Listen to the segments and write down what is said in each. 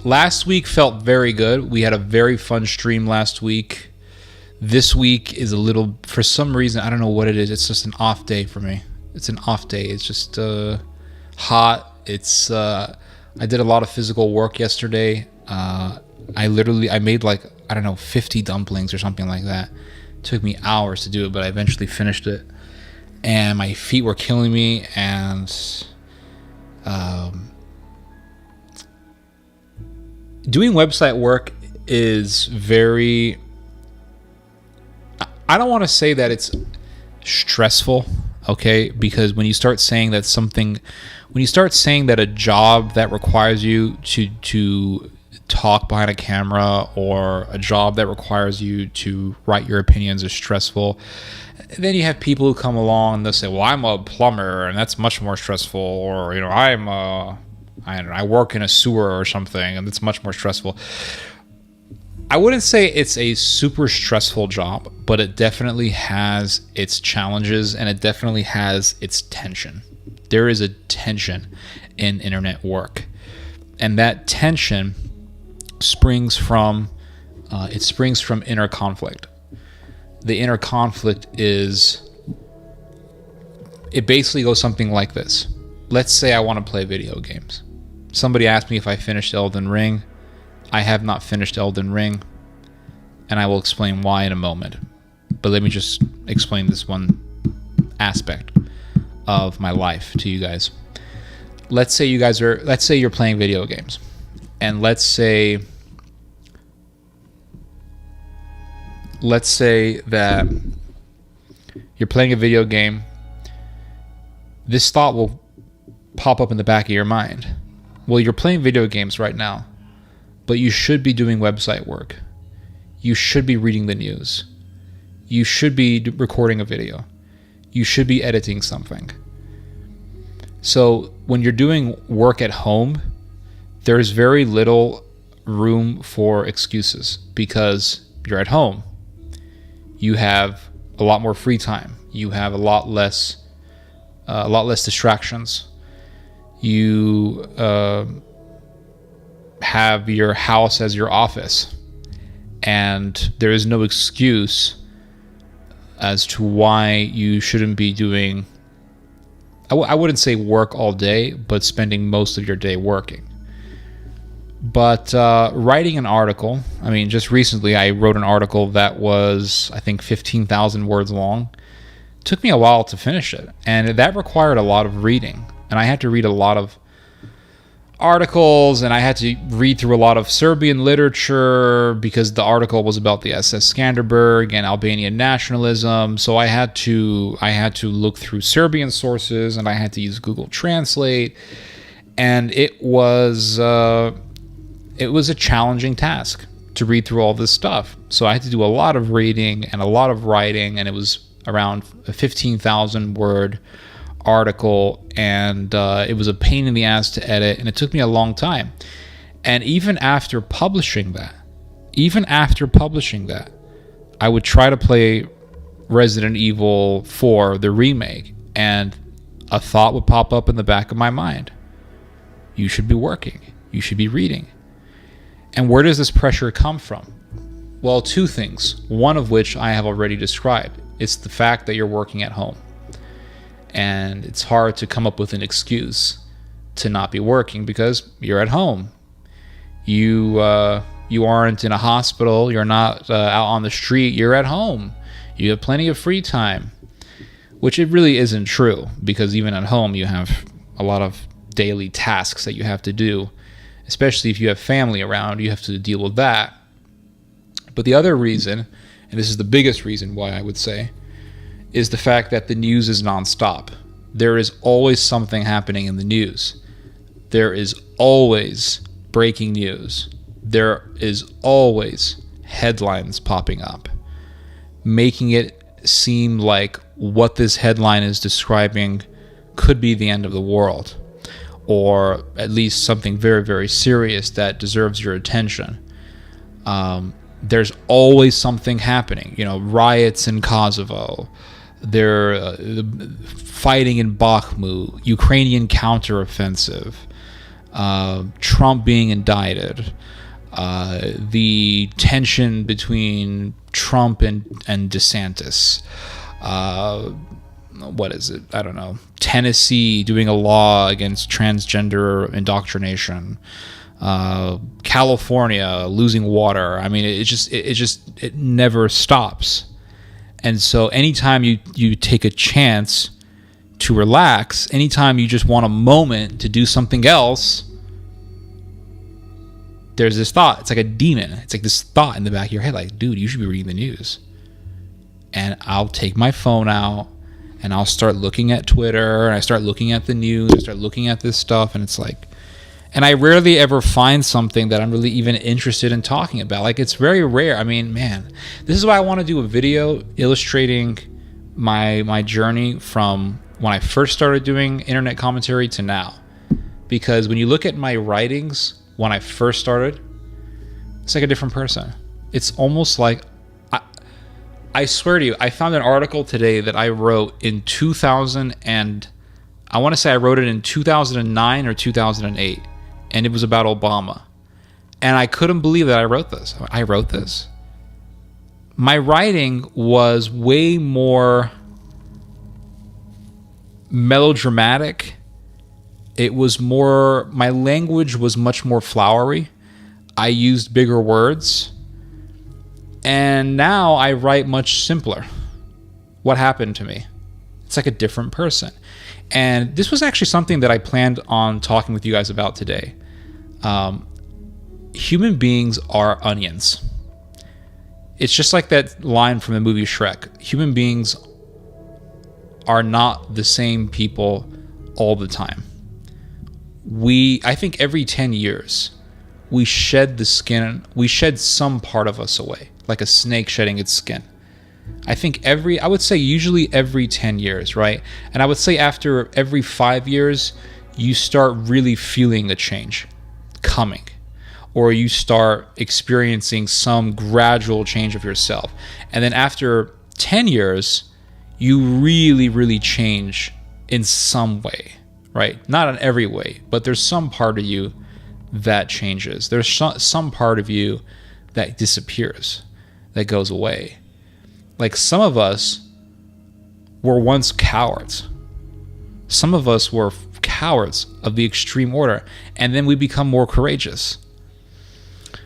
Last week felt very good. We had a very fun stream last week. This week is a little, for some reason, I don't know what it is. It's just an off day for me. It's an off day. It's just hot. It's I did a lot of physical work yesterday. I made like, I don't know, 50 dumplings or something like that. It took me hours to do it, but I eventually finished it. And my feet were killing me, and doing website work is very, I don't want to say that it's stressful, okay? Because when you start saying that a job that requires you to talk behind a camera, or a job that requires you to write your opinions, is stressful, then you have people who come along and they'll say, well, I'm a plumber and that's much more stressful, or, you know, I work in a sewer or something and it's much more stressful. I wouldn't say it's a super stressful job, but it definitely has its challenges and it definitely has its tension. There is a tension in internet work, and that tension springs from inner conflict. The inner conflict is, it basically goes something like this. Let's say I want to play video games. Somebody asked me if I finished Elden Ring. I have not finished Elden Ring, and I will explain why in a moment. But let me just explain this one aspect of my life to you guys. Let's say you're playing video games, and let's say that you're playing a video game. This thought will pop up in the back of your mind. Well, you're playing video games right now, but you should be doing website work. You should be reading the news. You should be recording a video. You should be editing something. So when you're doing work at home, there's very little room for excuses, because you're at home. You have a lot more free time. You have a lot less distractions. You have your house as your office, and there is no excuse as to why you shouldn't be doing, I wouldn't say work all day, but spending most of your day working. But writing an article, I mean, just recently I wrote an article that was, I think, 15,000 words long. It took me a while to finish it, and that required a lot of reading. And I had to read a lot of articles, and I had to read through a lot of Serbian literature, because the article was about the SS Skanderberg and Albanian nationalism. So I had to look through Serbian sources, and I had to use Google Translate, and it was a challenging task to read through all this stuff. So I had to do a lot of reading and a lot of writing, and it was around a 15,000 word article, and it was a pain in the ass to edit, and it took me a long time. And even after publishing that, I would try to play Resident Evil 4, the remake, and a thought would pop up in the back of my mind. You should be working. You should be reading. And where does this pressure come from? Well, two things, one of which I have already described. It's the fact that you're working at home. And it's hard to come up with an excuse to not be working because you're at home. You aren't in a hospital. You're not out on the street. You're at home. You have plenty of free time, which it really isn't true, because even at home you have a lot of daily tasks that you have to do, especially if you have family around. You have to deal with that. But the other reason, and this is the biggest reason why I would say, is the fact that the news is nonstop. There is always something happening in the news. There is always breaking news. There is always headlines popping up, making it seem like what this headline is describing could be the end of the world, or at least something very, very serious that deserves your attention. There's always something happening. Riots in Kosovo. They're fighting in Bakhmut, Ukrainian counteroffensive, Trump being indicted, the tension between Trump and DeSantis, what is it? I don't know. Tennessee doing a law against transgender indoctrination, California losing water. I mean, it never stops. And so anytime you take a chance to relax, anytime you just want a moment to do something else, there's this thought. It's like a demon. It's like this thought in the back of your head, like, dude, you should be reading the news. And I'll take my phone out and I'll start looking at Twitter, and I start looking at the news, I start looking at this stuff, and it's like, and I rarely ever find something that I'm really even interested in talking about. Like, it's very rare. I mean, man, this is why I want to do a video illustrating my journey from when I first started doing internet commentary to now. Because when you look at my writings when I first started, it's like a different person. It's almost like, I swear to you, I found an article today that I wrote in 2000 and I want to say I wrote it in 2009 or 2008, and it was about Obama. And I couldn't believe that I wrote this. My writing was way more melodramatic. It was more, my language was much more flowery. I used bigger words. And now I write much simpler. What happened to me? It's like a different person. And this was actually something that I planned on talking with you guys about today. Human beings are onions. It's just like that line from the movie Shrek. Human beings are not the same people all the time. I think every 10 years, we shed the skin, we shed some part of us away, like a snake shedding its skin. I would say usually every 10 years, right? And I would say after every 5 years, you start really feeling the change coming, or you start experiencing some gradual change of yourself. And then after 10 years, you really, really change in some way, right? Not in every way, but there's some part of you that changes. There's some part of you that disappears, that goes away. Like, some of us were once cowards. Some of us were cowards of the extreme order, and then we become more courageous.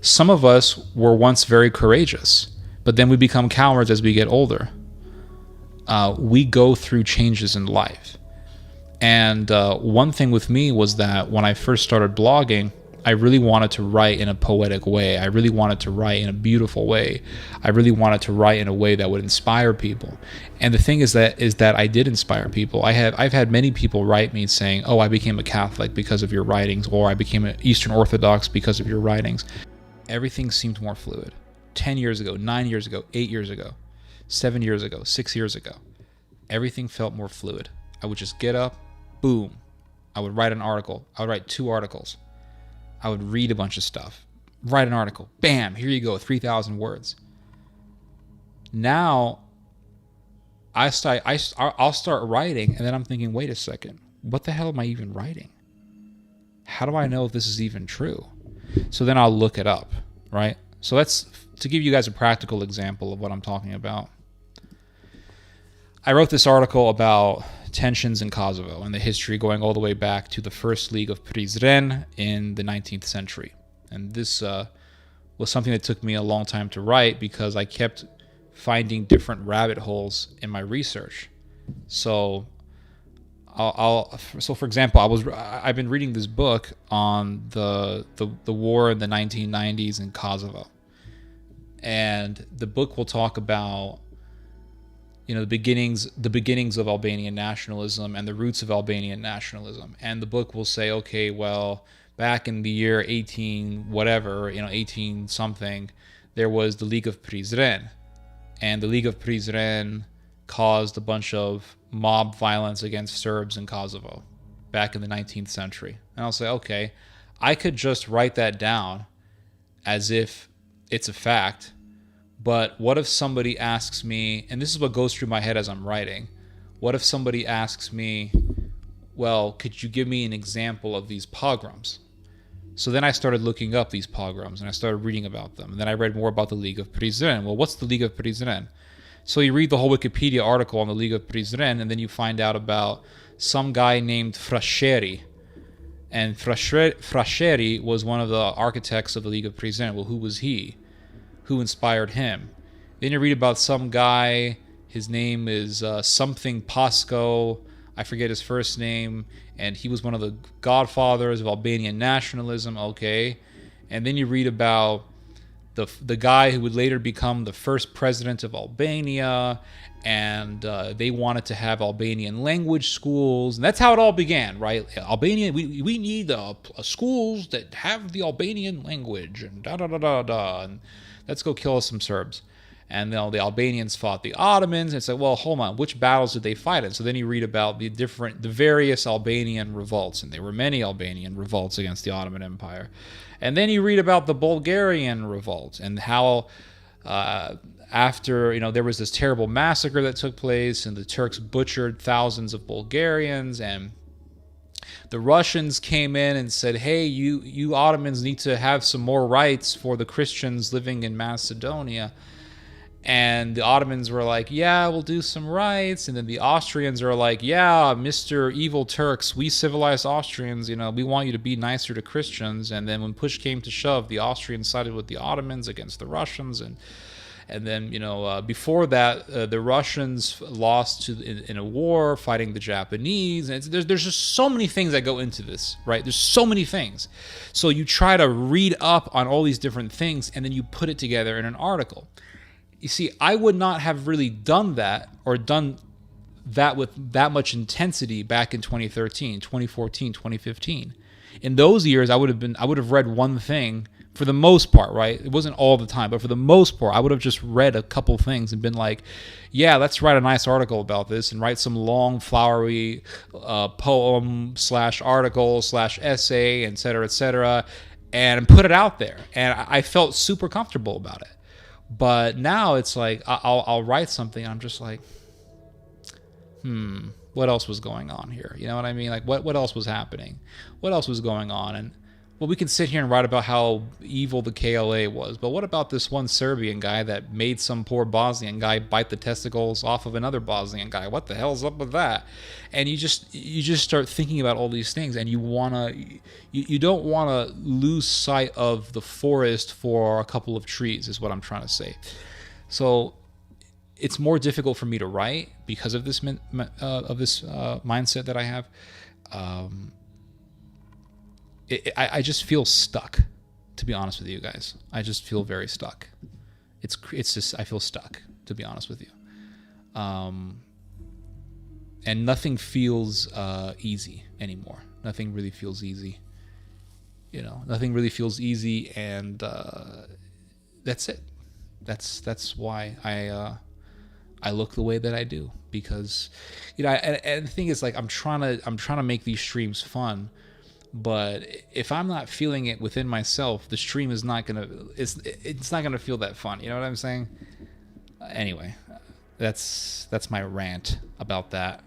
Some of us were once very courageous, but then we become cowards as we get older. We go through changes in life. And one thing with me was that when I first started blogging, I really wanted to write in a poetic way. I really wanted to write in a beautiful way. I really wanted to write in a way that would inspire people. And the thing is that I did inspire people. I've had many people write me saying, "Oh, I became a Catholic because of your writings," or "I became an Eastern Orthodox because of your writings." Everything seemed more fluid. 10 years ago, 9 years ago, 8 years ago, 7 years ago, 6 years ago, everything felt more fluid. I would just get up, boom. I would write an article. I would write 2 articles. I would read a bunch of stuff, write an article, bam, here you go, 3,000 words. Now, I'll start writing, and then I'm thinking, wait a second, what the hell am I even writing? How do I know if this is even true? So then I'll look it up, right? So that's to give you guys a practical example of what I'm talking about. I wrote this article about tensions in Kosovo and the history going all the way back to the First League of Prizren in the 19th century. And this was something that took me a long time to write because I kept finding different rabbit holes in my research. So for example, I've been reading this book on the war in the 1990s in Kosovo. And the book will talk about the beginnings of Albanian nationalism and the roots of Albanian nationalism. And the book will say, okay, well, back in the year 18 something, there was the League of Prizren. And the League of Prizren caused a bunch of mob violence against Serbs in Kosovo back in the 19th century. And I'll say, okay, I could just write that down as if it's a fact. But what if somebody asks me, and this is what goes through my head as I'm writing, what if somebody asks me, well, could you give me an example of these pogroms? So then I started looking up these pogroms and I started reading about them. And then I read more about the League of Prizren. Well, what's the League of Prizren? So you read the whole Wikipedia article on the League of Prizren, and then you find out about some guy named Frasheri. And Frasheri was one of the architects of the League of Prizren. Well, who was he? Who inspired him? Then you read about some guy. His name is something Pasco. I forget his first name. And he was one of the godfathers of Albanian nationalism. Okay. And then you read about the guy who would later become the first president of Albania, and they wanted to have Albanian language schools, and that's how it all began, right? Albania, we need schools that have the Albanian language, and and let's go kill some Serbs. And then the Albanians fought the Ottomans. And it's like, well, hold on, which battles did they fight in? So then you read about the various Albanian revolts, and there were many Albanian revolts against the Ottoman Empire. And then you read about the Bulgarian revolt and how after, there was this terrible massacre that took place, and the Turks butchered thousands of Bulgarians, and the Russians came in and said, hey, you Ottomans need to have some more rights for the Christians living in Macedonia. And the Ottomans were like, yeah, we'll do some rights. And then the Austrians are like, yeah, Mr. Evil Turks, we civilized Austrians, we want you to be nicer to Christians. And then when push came to shove, the Austrians sided with the Ottomans against the Russians. And then, before that, the Russians lost in a war fighting the Japanese. And there's just so many things that go into this, right? There's so many things. So you try to read up on all these different things, and then you put it together in an article. You see, I would not have really done that or done that with that much intensity back in 2013, 2014, 2015. In those years, I would have read one thing for the most part, right? It wasn't all the time, but for the most part, I would have just read a couple things and been like, yeah, let's write a nice article about this and write some long, flowery poem / article / essay, et cetera, and put it out there. And I felt super comfortable about it. But now it's like I'll write something and I'm just like, what else was going on here? You know what I mean? Like what else was happening? What else was going on? And well, we can sit here and write about how evil the KLA was, but what about this one Serbian guy that made some poor Bosnian guy bite the testicles off of another Bosnian guy? What the hell's up with that? And you just start thinking about all these things, and you don't want to lose sight of the forest for a couple of trees, is what I'm trying to say. So it's more difficult for me to write because of this mindset that I have. I just feel stuck, to be honest with you guys. I just feel very stuck. It's just, I feel stuck, to be honest with you. And nothing feels easy anymore. Nothing really feels easy. Nothing really feels easy, and that's it. That's why I look the way that I do, because and the thing is, like, I'm trying to make these streams fun. But if I'm not feeling it within myself, the stream is not it's not gonna feel that fun. You know what I'm saying? Anyway, that's my rant about that.